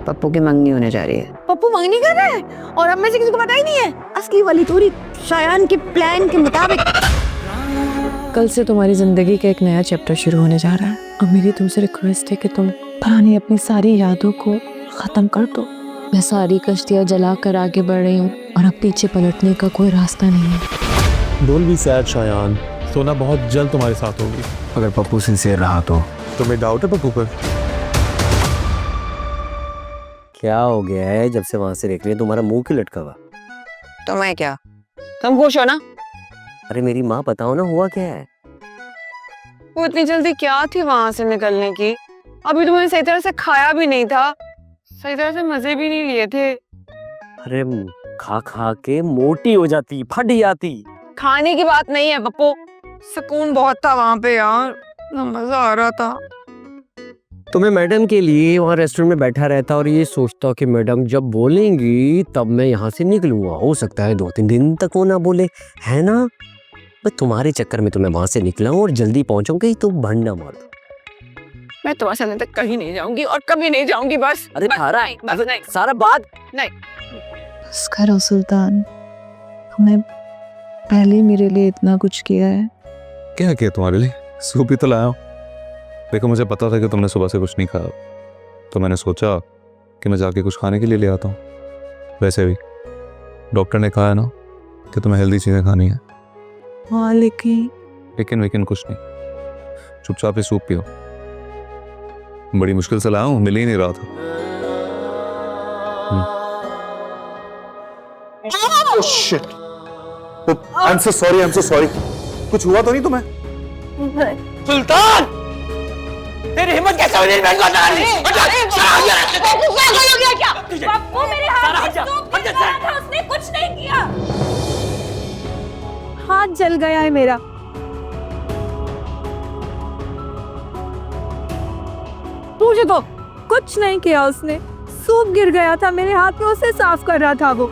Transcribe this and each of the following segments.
पप्पू की मंगनी होने जा रही है। पप्पू मंगनी कर रहा है और अब में से किसी को पता ही नहीं है। असली वाली तोरी शायान के प्लान के मुताबिक। कल से तुम्हारी जिंदगी का एक नया चैप्टर शुरू होने जा रहा है और मेरी तुमसे रिक्वेस्ट है कि तुम पुरानी अपनी सारी यादों को खत्म कर दो। मैं सारी कश्तियाँ जला कर आगे बढ़ रही हूँ और अब पीछे पलटने का कोई रास्ता नहीं है। डोंट बी सैड शायान, सोना बहुत जल्द तुम्हारे साथ होगी। अगर पप्पू सिंसियर रहा तो। तुम्हें डाउट है पप्पू पर? क्या हो गया है जब से वहां से देख रही है, तुम्हारा मुंह क्यों लटका हुआ? तो मैं क्या? तुम खुश हो ना? अरे मेरी माँ, बताओ ना हुआ क्या है? वो इतनी जल्दी क्या थी वहां से निकलने की? अभी तुमने सही तरह से खाया भी नहीं था, सही तरह से मजे भी नहीं लिए थे। अरे खा खा के मोटी हो जाती, फट जाती। खाने की बात नहीं है पप्पू, सुकून बहुत था वहां पे यार, मजा आ रहा था। तो मैं मैडम के लिए वहाँ रेस्टोरेंट में बैठा रहता और ये सोचता कि मैडम जब बोलेंगी तब मैं यहाँ से निकलूंगा। हो सकता है 2-3 दिन तक वो ना बोले, है ना? बस तुम्हारे चक्कर में तो मैं वहां से निकला हूँ और जल्दी पहुंचूंगी तो भंडा मार दो। मैं तुम्हारे सामने तक कहीं नहीं जाऊंगी और कभी नहीं जाऊंगी। बस अरे सारा नहीं। सारा बात नहीं। बस करो सुल्तान, तुमने पहले मेरे लिए इतना कुछ किया है। क्या किया तुम्हारे लिए? सूप ही तो लाया हूँ। देखो मुझे पता था कि तुमने सुबह से कुछ नहीं खाया, तो मैंने सोचा कि मैं जाके कुछ खाने के लिए ले आता हूँ। वैसे भी डॉक्टर ने कहा है ना कि तुम्हें हेल्दी चीज़ें खानी है। हाँ लेकिन कुछ नहीं, चुपचाप ही सूप पियो। बड़ी मुश्किल से लाया हूँ, मिल ही नहीं रहा था। Oh shit! I'm so sorry. कुछ हुआ तो नहीं तुम्हें? सुल्तान, तेरी हिम्मत कैसे हुई मेरे को डालने? पप्पू मेरे हाथ में सूप गिर रहा था, उसने कुछ नहीं किया। हाथ जल गया है मेरा। मुझे तो कुछ नहीं किया उसने, सूप गिर गया था मेरे हाथ में, उसे साफ कर रहा था वो।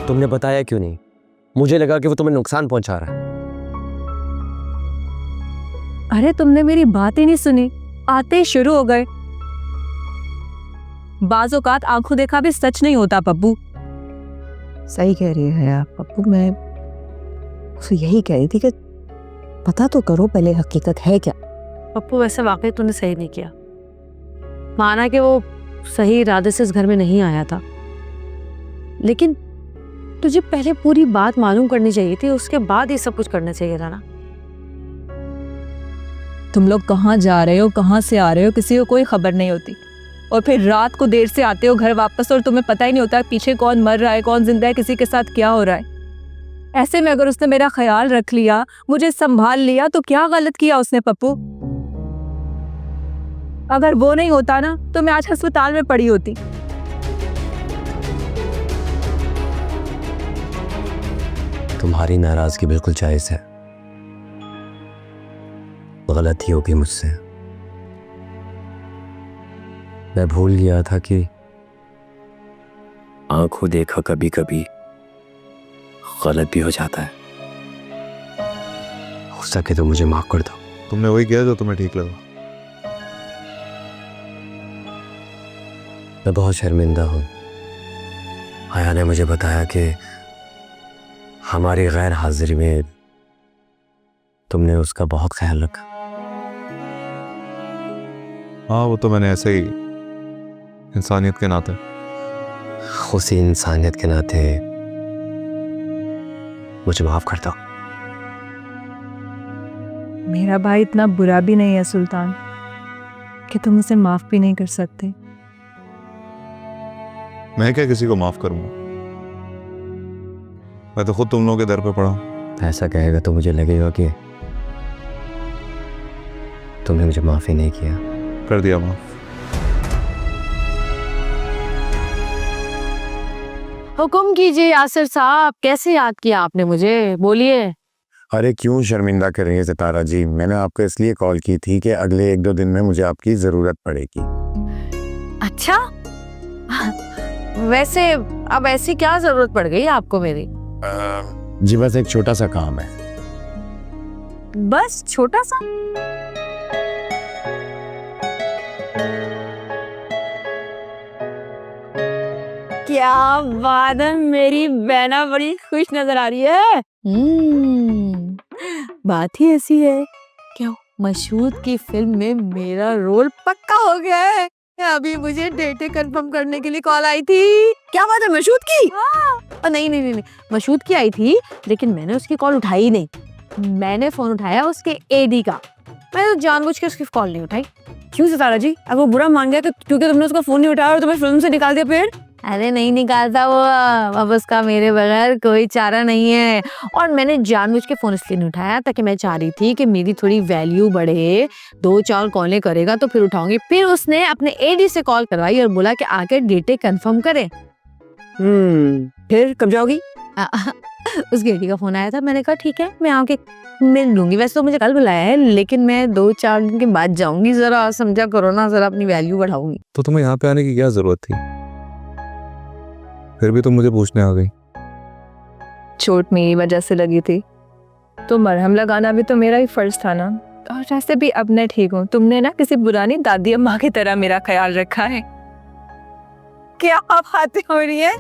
तुमने बताया क्यों नहीं? मुझे लगा कि वो तुम्हें नुकसान पहुंचा रहा है। अरे तुमने मेरी बात ही नहीं सुनी, आते ही शुरू हो गए। बाज़ औक़ात आंखों देखा भी सच नहीं होता पप्पू। सही कह रही है आप पप्पू, मैं तो यही कह रही थी कि पता तो करो पहले हकीकत है क्या। पप्पू वैसे वाकई तूने सही नहीं किया। माना कि वो सही इरादे से इस घर में नहीं आया था, लेकिन तुझे पहले पूरी बात मालूम करनी चाहिए थी, उसके बाद ये सब कुछ करना चाहिए था ना। तुम लोग कहाँ जा रहे हो, कहाँ से आ रहे हो, किसी को कोई खबर नहीं होती, और फिर रात को देर से आते हो घर वापस और तुम्हें पता ही नहीं होता पीछे कौन मर रहा है, कौन जिंदा है, किसी के साथ क्या हो रहा है। ऐसे में अगर उसने मेरा ख्याल रख लिया, मुझे संभाल लिया, तो क्या गलत किया उसने पप्पू? अगर वो नहीं होता ना तो मैं आज अस्पताल में पड़ी होती। तुम्हारी नाराजगी बिल्कुल जायज है, गलती होगी मुझसे। मैं भूल गया था कि आंखों देखा कभी कभी गलत भी हो जाता है। हो सके तो मुझे माफ कर दो। तुमने वही किया जो तुम्हें ठीक लगा। मैं बहुत शर्मिंदा हूँ। आया ने मुझे बताया कि हमारी गैर हाजिरी में तुमने उसका बहुत ख्याल रखा। हाँ, वो तो मैंने ऐसे ही इंसानियत के नाते। उसी इंसानियत के नाते मुझे माफ कर दो। मेरा भाई इतना बुरा भी नहीं है सुल्तान कि तुम उसे माफ भी नहीं कर सकते। मैं क्या किसी को माफ करूंगा? मैं तो खुद तुम लोगों के दर पे पड़ा हूं। ऐसा कहेगा तो मुझे लगेगा कि तुमने मुझे माफ ही नहीं किया। कर दिया माफ। हुक्म कीजिए यासिर साहब, कैसे याद किया आपने मुझे, बोलिए। अरे क्यों शर्मिंदा कर रही है सितारा जी? मैंने आपको इसलिए कॉल की थी कि अगले 1-2 दिन में मुझे आपकी ज़रूरत पड़ेगी। अच्छा, वैसे अब ऐसी क्या जरूरत पड़ गई आपको मेरी? जी बस एक छोटा सा काम है। बस छोटा सा? क्या बात है, मेरी बहना बड़ी खुश नजर आ रही है। बात ही ऐसी है। क्या मशहूद की फिल्म में मेरा रोल पक्का हो गया है। अभी मुझे डेटे कंफर्म करने के लिए कॉल आई थी। क्या बात है, मशहूद की? नहीं नहीं नहीं, मशहूद की आई थी, लेकिन मैंने उसकी कॉल उठाई नहीं। मैंने फोन उठाया उसके एडी का। मैंने तो जानबूझ के उसकी कॉल नहीं उठाई। क्यों सितारा जी, अब वो बुरा मान गया क्योंकि तुमने उसका फोन नहीं उठाया और तुम्हें फिल्म से निकाल दिया फिर? अरे नहीं निकालता वो, अब उसका मेरे बगैर कोई चारा नहीं है। और मैंने जानबूझ के फोन इसलिए नहीं उठाया ताकि मैं चाह रही थी कि मेरी थोड़ी वैल्यू बढ़े, 2-4 कॉलें करेगा तो फिर उठाऊंगी। फिर उसने अपने एडी से कॉल करवाई और बोला कि आके डेटे कंफर्म करे। फिर कब जाओगी? उसके एडी का फोन आया था, मैंने कहा ठीक है मैं आके मिल लूंगी। वैसे तो मुझे कल बुलाया है, लेकिन मैं 2-4 दिन के बाद जाऊंगी। जरा समझा करो ना, जरा अपनी वैल्यू बढ़ाऊंगी। तो तुम्हें यहाँ पे आने की क्या जरूरत थी? फिर भी तुम मुझे पूछने आ गई। चोट मेरी वजह से लगी थी तो मरहम लगाना भी तो मेरा ही फर्ज था ना। और वैसे भी अब मैं ठीक हूँ। तुमने ना किसी पुरानी दादी अम्मा की तरह मेरा ख्याल रखा है। क्या बातें हो रही है?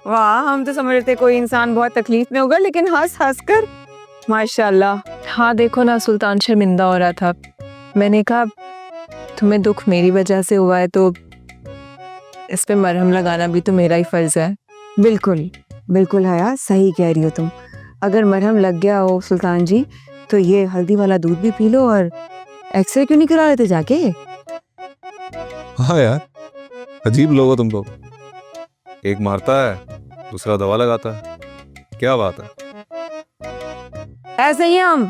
वाह, हम तो समझ रहे थे कोई इंसान बहुत तकलीफ में होगा, लेकिन हंस हंस कर माशाल्लाह। हाँ देखो ना, सुल्तान शर्मिंदा हो रहा था। मैंने कहा तुम्हें दुख मेरी वजह से हुआ है तो इस पे मरहम लगाना भी तो मेरा ही फर्ज है। बिल्कुल बिल्कुल हया, सही कह रही हो तुम। अगर मरहम लग गया हो सुल्तान जी तो ये हल्दी वाला दूध भी पी लो और एक्सरे क्यों नहीं करा लेते जाके? हाँ यार, अजीब लोग हो तुम लोग। एक मारता है दूसरा दवा लगाता है, क्या बात है? ऐसे ही हम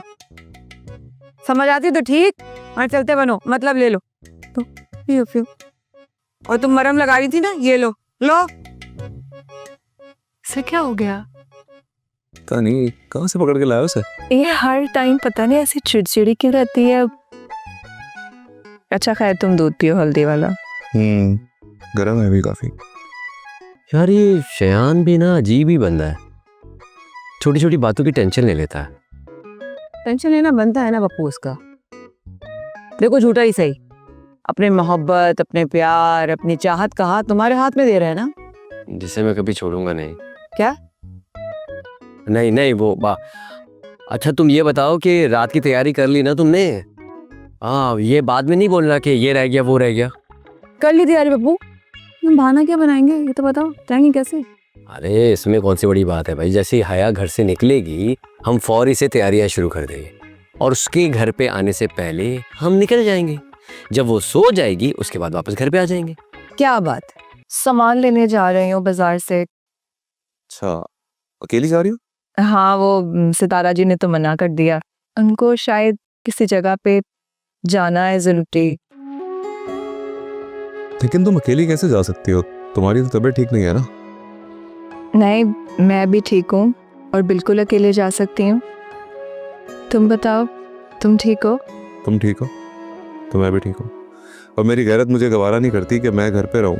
समझ आती तो ठीक, और चलते बनो, मतलब ले लो तो पियो पियो। और तुम मरहम लगा रही थी ना, ये लो लो। से क्या हो गया? पता नहीं कहाँ से पकड़ के लाया उसे। ये हर टाइम पता नहीं ऐसी चिड़चिड़ी क्यों रहती है। अच्छा खैर तुम दूध पियो हल्दी वाला। गर्म है भी काफी। यार ये शयान भी ना अजीब ही बंदा है, छोटी छोटी बातों की टेंशन ले लेता है। टेंशन लेना बनता है ना पप्पू उसका। देखो झूठा ही सही, अपने मोहब्बत, अपने प्यार, अपनी चाहत का हाथ तुम्हारे हाथ में दे रहे हैं ना, जिसे मैं कभी छोड़ूंगा नहीं। क्या? नहीं नहीं वो अच्छा तुम ये बताओ कि रात की तैयारी कर ली ना तुमने? हाँ, ये बाद में नहीं बोलना कि ये रह गया वो रह गया। कर ली तैयारी पप्पू। हम बहाना क्या बनाएंगे ये तो बताओ, जाएंगे कैसे? अरे इसमें कौन सी बड़ी बात है भाई, जैसे ही हया घर से निकलेगी हम फौरी से तैयारियां शुरू कर देंगे और उसके घर पे आने से पहले हम निकल जाएंगे। जब वो सो जाएगी उसके बाद वापस घर पे आ जाएंगे। क्या बात? सामान लेने जा रही हूँ बाजार से। अच्छा, अकेली जा रही हो? हाँ वो सितारा जी ने तो मना कर दिया, उनको शायद किसी जगह पे जाना है जरूरी। लेकिन तुम अकेली कैसे जा सकती हो? तुम्हारी तो तबीयत ठीक नहीं है ना? नहीं मैं भी ठीक हूँ और बिल्कुल अकेले जा सकती हूँ। तुम बताओ, तुम ठीक हो? तुम ठीक हो तो मैं भी ठीक हूँ। और मेरी गैरत मुझे गवारा नहीं करती कि मैं घर पे रहूँ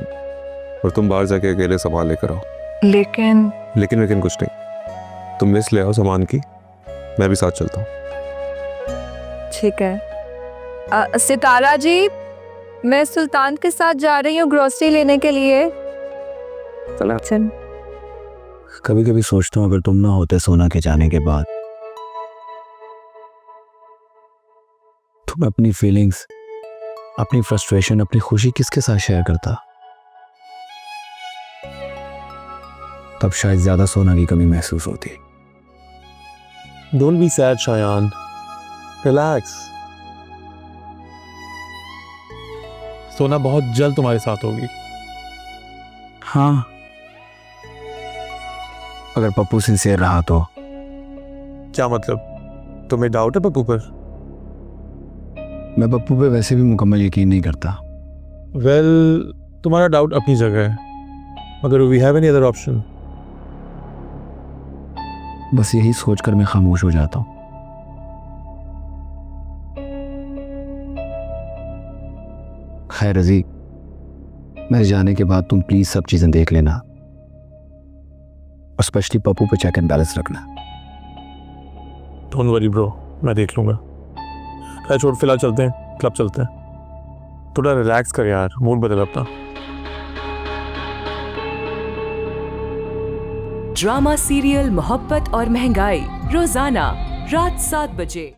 और तुम बाहर जाके अकेले सामान लेकर आओ। लेकिन कुछ नहीं, तुम लिस्ट ले आओ सामान की, मैं भी साथ चलता हूँ। ठीक है। सितारा जी, मैं सुल्तान के साथ जा रही हूँ ग्रोसरी लेने के लिए। चल। कभी कभी सोचता हूँ अगर तुम ना होते सोना के जाने के बाद तो मैं अपनी फीलिंग्स, अपनी फ्रस्ट्रेशन, अपनी खुशी किसके साथ शेयर करता? तब शायद ज्यादा सोना की कमी महसूस होती। Don't be sad Shayan, relax. Sona बहुत जल्द तुम्हारे साथ होगी। हाँ, अगर पप्पू सिंसियर रहा तो। क्या मतलब? तुम्हें डाउट है पप्पू पर? मैं पप्पू पे वैसे भी मुकम्मल यकीन नहीं करता। वेल, तुम्हारा डाउट अपनी जगह है, मगर we have any other option? बस यही सोचकर मैं खामोश हो जाता हूँ। खैर रजी, मेरे जाने के बाद तुम प्लीज सब चीजें देख लेना और स्पेशली पप्पू पे चेक एंड बैलेंस रखना। डोंट वरी ब्रो, मैं देख लूंगा। खैर छोड़, फिलहाल चलते हैं, क्लब चलते हैं। थोड़ा रिलैक्स कर यार, मूड बदल अपना। ड्रामा सीरियल मोहब्बत और महंगाई रोजाना रात 7 बजे।